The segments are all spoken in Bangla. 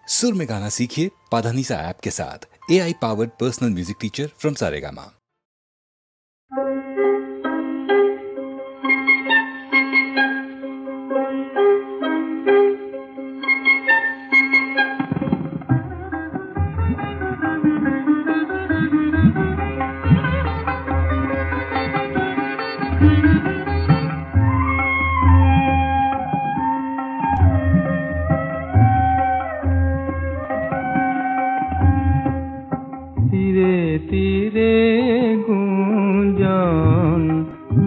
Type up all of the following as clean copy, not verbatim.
सुर में गाना सीखिए पाधानीसा ऐप के साथ। AI powered personal music teacher from Saregama. তীরে তীরে গুঞ্জন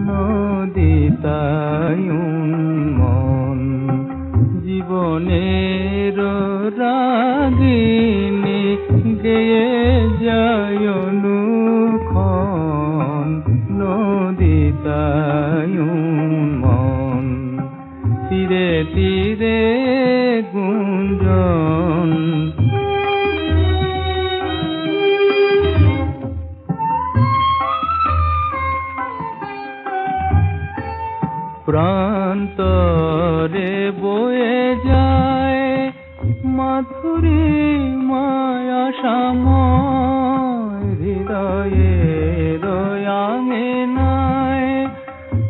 নদী তায়ুন মন জীবনের রাগিনী গেয়ে যায় অনুক্ষণ নদী তায়ুন মন তীরে তীরে গুঞ্জন প্রান্তরে বয়ে যায় মাধুরী মায়া সময় হৃদয়ে রয়াঙে নাই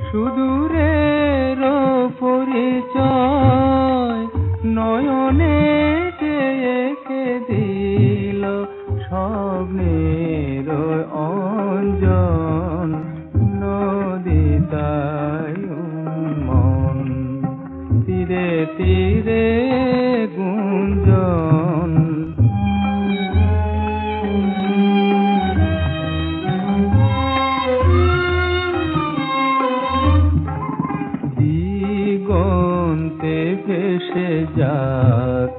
সুদূরের পরিচয় নয়নে কে দিল স্বপ্নের অঞ্জন নদী মন তীরে তীরে গুঞ্জন দিগন্তে ভেসে যাক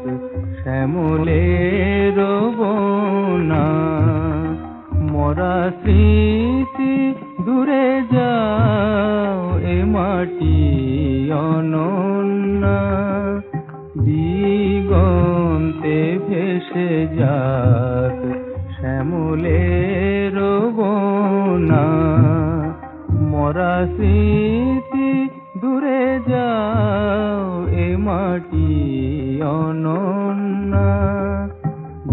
শ্যামলের বনা মরা স্মৃতি দূরে যাও এ মাটি অনন্যা দিগন্তে ভেসে যাক শ্যামলের বনা মরা স্মৃতি দূরে যাও এ মাটি অনন্যা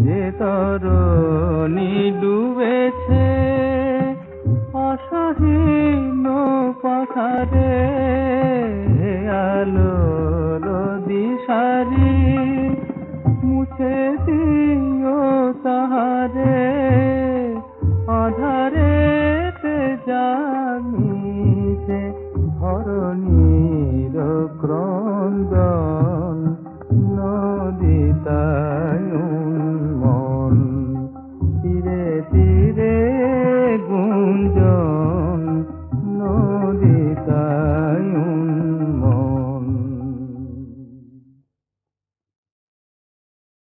যে তরণী ডুবেছে অসহীন পাখারে আলোর দিশারি মুছে দিও তাহারে আধারে জাগিছে ধরণীর ক্রন্দন নদী তায়ুন মন তীরে তীরে